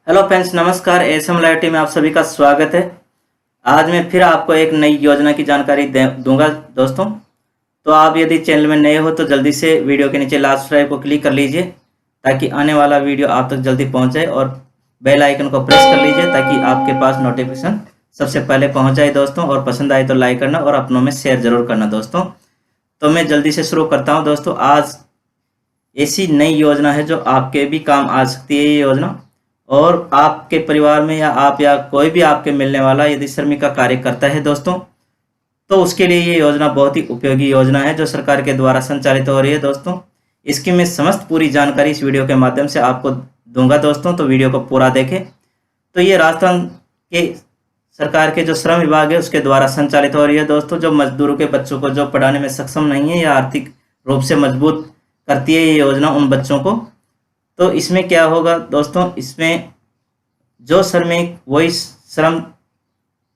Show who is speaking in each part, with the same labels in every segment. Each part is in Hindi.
Speaker 1: हेलो फ्रेंड्स, नमस्कार। एसएम लाइव टी में आप सभी का स्वागत है। आज मैं फिर आपको एक नई योजना की जानकारी दूंगा दोस्तों। तो आप यदि चैनल में नए हो तो जल्दी से वीडियो के नीचे लाल सब्सक्राइब को क्लिक कर लीजिए ताकि आने वाला वीडियो आप तक जल्दी पहुंच जाए, और बेल आइकन को प्रेस कर लीजिए ताकि आपके पास नोटिफिकेशन सबसे पहले पहुंच जाए दोस्तों। और पसंद आए तो लाइक करना और अपनों में शेयर जरूर करना दोस्तों। तो मैं जल्दी से शुरू करता हूँ दोस्तों। आज ऐसी नई योजना है जो आपके भी काम आ सकती है ये योजना, और आपके परिवार में या आप या कोई भी आपके मिलने वाला यदि श्रमिक का कार्य करता है दोस्तों, तो उसके लिए ये योजना बहुत ही उपयोगी योजना है जो सरकार के द्वारा संचालित हो रही है दोस्तों। इसकी मैं समस्त पूरी जानकारी इस वीडियो के माध्यम से आपको दूंगा दोस्तों, तो वीडियो को पूरा देखें। तो ये राजस्थान के सरकार के जो श्रम विभाग है उसके द्वारा संचालित हो रही है दोस्तों। जो मजदूरों के बच्चों को जो पढ़ाने में सक्षम नहीं है या आर्थिक रूप से मजबूत करती है ये योजना उन बच्चों को। तो इसमें क्या होगा दोस्तों, इसमें जो श्रमिक वही श्रम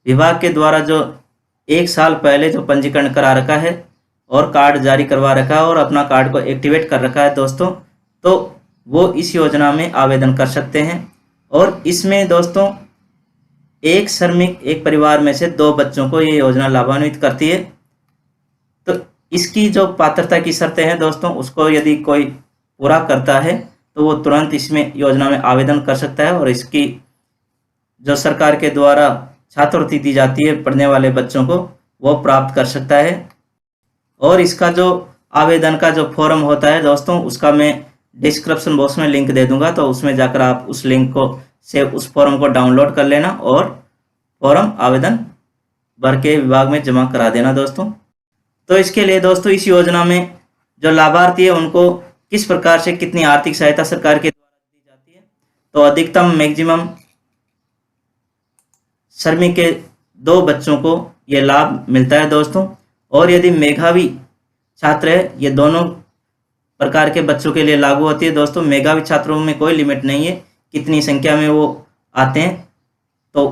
Speaker 1: विभाग के द्वारा जो 1 साल पहले जो पंजीकरण करा रखा है और कार्ड जारी करवा रखा है और अपना कार्ड को एक्टिवेट कर रखा है दोस्तों, तो वो इस योजना में आवेदन कर सकते हैं। और इसमें दोस्तों एक श्रमिक एक परिवार में से 2 बच्चों को ये योजना लाभान्वित करती है। तो इसकी जो पात्रता की शर्तें हैं दोस्तों, उसको यदि कोई पूरा करता है तो वो तुरंत इसमें योजना में आवेदन कर सकता है, और इसकी जो सरकार के द्वारा छात्रवृत्ति दी जाती है पढ़ने वाले बच्चों को, वो प्राप्त कर सकता है। और इसका जो आवेदन का जो फॉर्म होता है दोस्तों, उसका मैं डिस्क्रिप्शन बॉक्स में लिंक दे दूंगा, तो उसमें जाकर आप उस लिंक को से उस फॉर्म को डाउनलोड कर लेना और फॉर्म आवेदन भर के विभाग में जमा करा देना दोस्तों। तो इसके लिए दोस्तों इस योजना में जो लाभार्थी है उनको किस प्रकार से कितनी आर्थिक सहायता सरकार के द्वारा दी जाती है, तो अधिकतम मैक्सिमम श्रमिक के 2 बच्चों को ये लाभ मिलता है दोस्तों। और यदि मेधावी छात्र है, ये दोनों प्रकार के बच्चों के लिए लागू होती है दोस्तों। मेधावी छात्रों में कोई लिमिट नहीं है कितनी संख्या में वो आते हैं, तो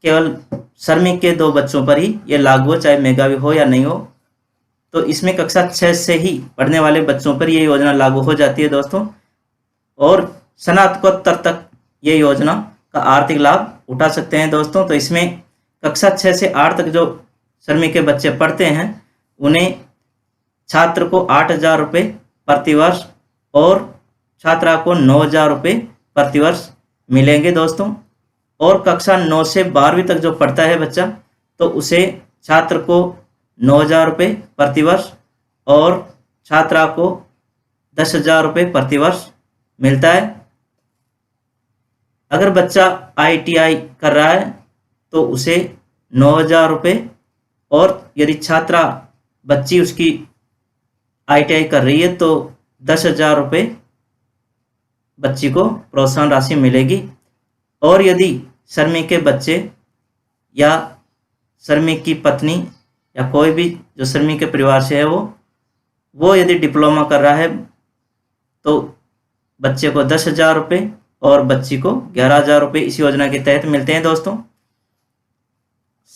Speaker 1: केवल श्रमिक के 2 बच्चों पर ही ये लागू हो, चाहे मेधावी हो या नहीं हो। तो इसमें कक्षा 6 से ही पढ़ने वाले बच्चों पर ये योजना लागू हो जाती है दोस्तों। और स्नातकोत्तर तक ये योजना का आर्थिक लाभ उठा सकते हैं दोस्तों। तो इसमें कक्षा 6 से 8 तक जो श्रमिक के बच्चे पढ़ते हैं उन्हें छात्र को 8,000 रुपये प्रतिवर्ष और छात्रा को 9,000 रुपये प्रतिवर्ष मिलेंगे दोस्तों। और कक्षा 9 से 12वीं तक जो पढ़ता है बच्चा, तो उसे छात्र को 9,000 रुपये प्रतिवर्ष और छात्रा को 10,000 रुपये प्रतिवर्ष मिलता है। अगर बच्चा ITI कर रहा है तो उसे 9,000 रुपये, और यदि छात्रा बच्ची उसकी ITI कर रही है तो 10,000 रुपये बच्ची को प्रोत्साहन राशि मिलेगी। और यदि श्रमिक के बच्चे या श्रमिक की पत्नी या कोई भी जो श्रमिक के परिवार से है वो यदि डिप्लोमा कर रहा है तो बच्चे को 10,000 रुपये और बच्ची को 11,000 रुपये इस योजना के तहत मिलते हैं दोस्तों।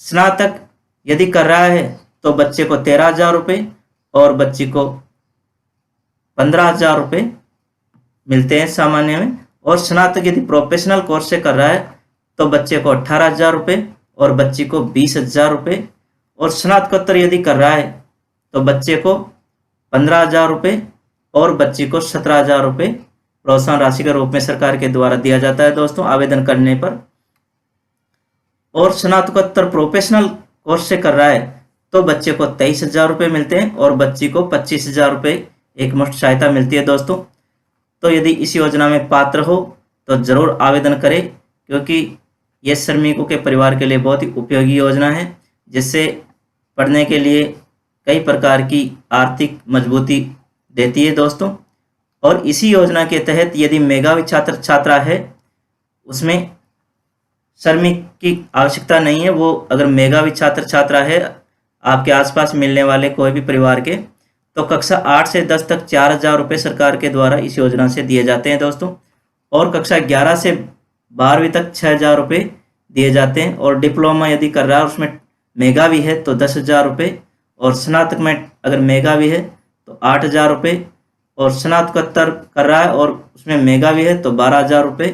Speaker 1: स्नातक यदि कर रहा है तो बच्चे को 13,000 रुपये और बच्ची को 15,000 रुपये मिलते हैं सामान्य में। और स्नातक यदि प्रोफेशनल कोर्स से कर रहा है तो बच्चे को 18,000 रुपये और बच्ची को 20,000 रुपये। और स्नातकोत्तर यदि कर रहा है तो बच्चे को 15,000 रुपये और बच्ची को 17,000 रुपये प्रोत्साहन राशि के रूप में सरकार के द्वारा दिया जाता है दोस्तों आवेदन करने पर। और स्नातकोत्तर प्रोफेशनल कोर्स से कर रहा है तो बच्चे को 23,000 रुपये मिलते हैं और बच्ची को 25,000 रुपये एकमुश्त सहायता मिलती है दोस्तों। तो यदि इस योजना में पात्र हो तो ज़रूर आवेदन करें, क्योंकि यह श्रमिकों के परिवार के लिए बहुत ही उपयोगी योजना है, जिससे पढ़ने के लिए कई प्रकार की आर्थिक मजबूती देती है दोस्तों। और इसी योजना के तहत यदि मेधावी छात्र छात्रा है, उसमें श्रमिक की आवश्यकता नहीं है। वो अगर मेधावी छात्र छात्रा है आपके आसपास मिलने वाले कोई भी परिवार के, तो कक्षा 8 से 10 तक 4,000 रुपये सरकार के द्वारा इस योजना से दिए जाते हैं दोस्तों। और कक्षा 11 से 12वीं तक 6,000 रुपये दिए जाते हैं। और डिप्लोमा यदि कर रहा है उसमें मेधावी है तो 10,000 रुपये, और स्नातक में अगर मेधावी है तो 8,000 रुपये, और स्नातकोत्तर कर रहा है और उसमें मेगा भी है तो 12,000 रुपये,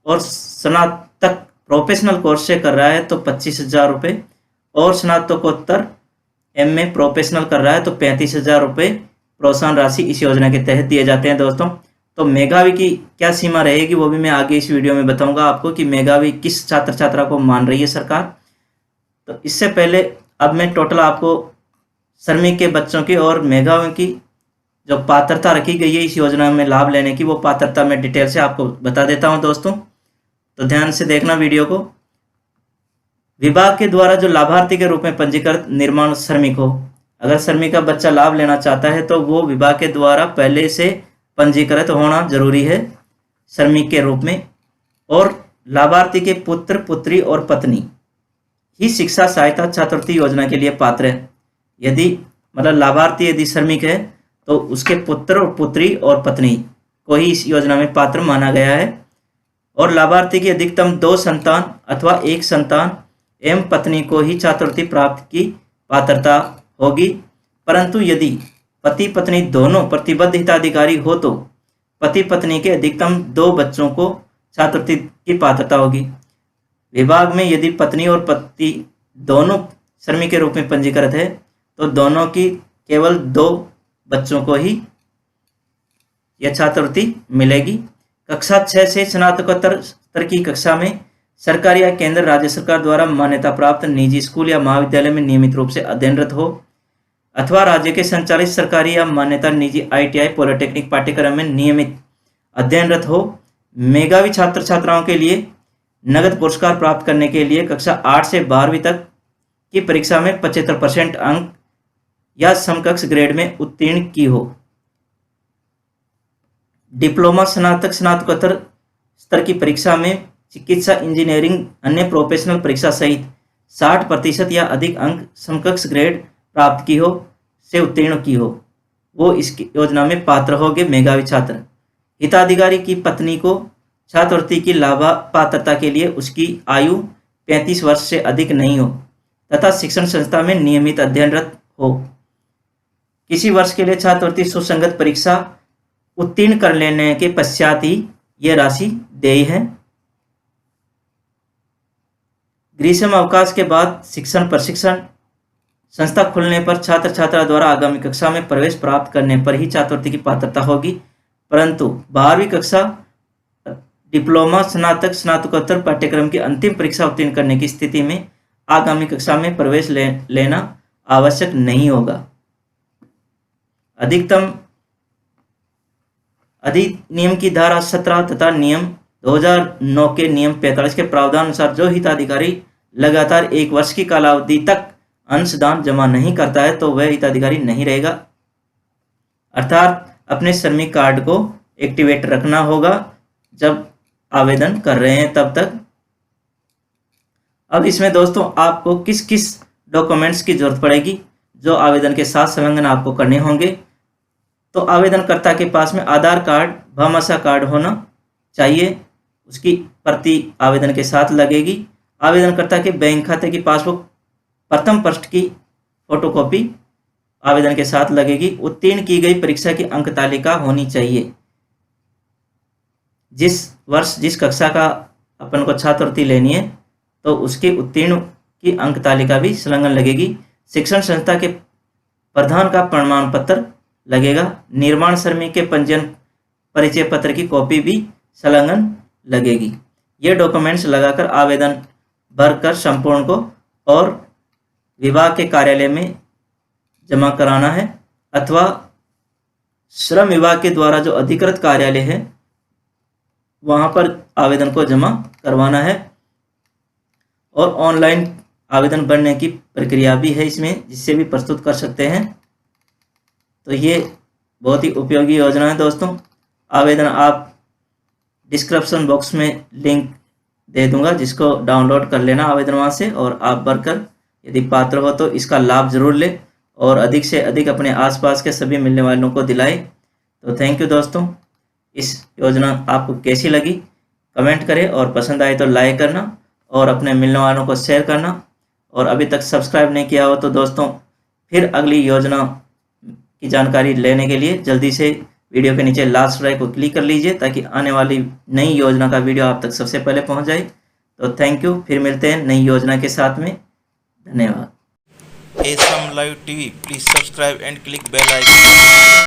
Speaker 1: और स्नातक प्रोफेशनल कोर्स से कर रहा है तो 25,000 रुपये, और स्नातकोत्तर MA प्रोफेशनल कर रहा है तो 35,000 रुपये प्रोत्साहन राशि इस योजना के तहत दिए जाते हैं दोस्तों। तो मेधावी की क्या सीमा रहेगी वो भी मैं आगे इस वीडियो में बताऊंगा आपको कि मेधावी किस छात्र छात्रा को मान रही है सरकार। तो इससे पहले अब मैं टोटल आपको श्रमिक के बच्चों की और मेधावी की जो पात्रता रखी गई है इस योजना में लाभ लेने की, वो पात्रता मैं डिटेल से आपको बता देता हूं दोस्तों। तो ध्यान से देखना वीडियो को। विभाग के द्वारा जो लाभार्थी के रूप में पंजीकृत निर्माण श्रमिक हो, अगर श्रमिक का बच्चा लाभ लेना चाहता है तो वो विभाग के द्वारा पहले से पंजीकृत होना जरूरी है श्रमिक के रूप में, और लाभार्थी के पुत्र पुत्री और पत्नी ही शिक्षा सहायता छात्रवृत्ति योजना के लिए पात्र है। यदि मतलब लाभार्थी यदि श्रमिक है तो उसके पुत्र और पुत्री और पत्नी को ही इस योजना में पात्र माना गया है। और लाभार्थी की अधिकतम 2 संतान अथवा 1 संतान एवं पत्नी को ही छात्रवृत्ति प्राप्त की पात्रता होगी, परंतु यदि पति पत्नी दोनों प्रतिबद्ध हिताधिकारी हो तो पति पत्नी के अधिकतम 2 बच्चों को छात्रवृत्ति की पात्रता होगी। विभाग में यदि पत्नी और पति दोनों श्रमिक के रूप में पंजीकृत है तो दोनों की केवल 2 बच्चों को ही यह छात्रवृत्ति मिलेगी। कक्षा 6 से स्नातकोत्तर स्तर की कक्षा में सरकारी या केंद्र राज्य सरकार द्वारा मान्यता प्राप्त निजी स्कूल या महाविद्यालय में नियमित रूप से अध्ययनरत हो, अथवा राज्य के संचालित सरकारी या मान्यता निजी ITI पॉलिटेक्निक पाठ्यक्रम में नियमित अध्ययनरत हो। मेधावी छात्र छात्राओं के लिए नगद पुरस्कार प्राप्त करने के लिए कक्षा 8 से 12वीं तक की परीक्षा में 75% अंक या समकक्ष ग्रेड में उत्तीर्ण की हो। डिप्लोमा स्नातक स्नातकोत्तर स्तर की परीक्षा में चिकित्सा इंजीनियरिंग अन्य प्रोफेशनल परीक्षा सहित 60% या अधिक अंक समकक्ष ग्रेड प्राप्त की हो से उत्तीर्ण की हो, वो इस योजना में पात्र होंगे मेधावी छात्र। हिताधिकारी की पत्नी को छात्रवृत्ति की लाभा पात्रता के लिए उसकी आयु 35 वर्ष से अधिक नहीं हो तथा शिक्षण संस्था में नियमित अध्ययनरत हो। किसी वर्ष के लिए छात्रवृत्ति सुसंगत परीक्षा उत्तीर्ण कर लेने के पश्चात ही यह राशि देय है। ग्रीष्म अवकाश के बाद शिक्षण प्रशिक्षण संस्था खुलने पर छात्र छात्रा द्वारा आगामी कक्षा में प्रवेश प्राप्त करने पर ही छात्रवृत्ति की पात्रता होगी, परंतु 12वीं कक्षा डिप्लोमा स्नातक स्नातकोत्तर पाठ्यक्रम की अंतिम परीक्षा उत्तीर्ण करने की स्थिति में आगामी कक्षा में प्रवेश लेना आवश्यक नहीं होगा। अधिनियम की धारा 17 तथा नियम 2009 के नियम 45 के प्रावधान अनुसार जो हिताधिकारी लगातार 1 वर्ष की कालावधि तक अंशदान जमा नहीं करता है तो वह हिताधिकारी नहीं रहेगा, अर्थात अपने श्रमिक कार्ड को एक्टिवेट रखना होगा जब आवेदन कर रहे हैं तब तक। अब इसमें दोस्तों आपको किस किस डॉक्यूमेंट्स की जरूरत पड़ेगी जो आवेदन के साथ संलग्न आपको करने होंगे। तो आवेदनकर्ता के पास में आधार कार्ड भामाशाह कार्ड होना चाहिए, उसकी प्रति आवेदन के साथ लगेगी। आवेदनकर्ता के बैंक खाते की पासबुक प्रथम पृष्ठ की फोटोकॉपी आवेदन के साथ लगेगी। उत्तीर्ण की गई परीक्षा की अंक तालिका होनी चाहिए। जिस वर्ष जिस कक्षा का अपन को छात्रवृत्ति लेनी है तो उसके उत्तीर्ण की अंक तालिका भी संलग्न लगेगी। शिक्षण संस्था के प्रधान का प्रमाण पत्र लगेगा। निर्माण श्रमिक के पंजीयन परिचय पत्र की कॉपी भी संलग्न लगेगी। ये डॉक्यूमेंट्स लगाकर आवेदन भरकर संपूर्ण को और विभाग के कार्यालय में जमा कराना है, अथवा श्रम विभाग के द्वारा जो अधिकृत कार्यालय है वहां पर आवेदन को जमा करवाना है। और ऑनलाइन आवेदन भरने की प्रक्रिया भी है इसमें, जिससे भी प्रस्तुत कर सकते हैं। तो ये बहुत ही उपयोगी योजना है दोस्तों। आवेदन आप डिस्क्रिप्शन बॉक्स में लिंक दे दूंगा, जिसको डाउनलोड कर लेना आवेदन वहाँ से, और आप भरकर यदि पात्र हो तो इसका लाभ जरूर ले और अधिक से अधिक अपने आसपास के सभी मिलने वालों को दिलाए। तो थैंक यू दोस्तों। इस योजना आपको कैसी लगी कमेंट करें, और पसंद आए तो लाइक करना और अपने मिलने वालों को शेयर करना। और अभी तक सब्सक्राइब नहीं किया हो तो दोस्तों फिर अगली योजना की जानकारी लेने के लिए जल्दी से वीडियो के नीचे लाल सब्सक्राइब को क्लिक कर लीजिए ताकि आने वाली नई योजना का वीडियो आप तक सबसे पहले पहुंच जाए। तो थैंक यू, फिर मिलते हैं नई योजना के साथ में। धन्यवाद।
Speaker 2: ASM Live TV, please subscribe and click bell icon.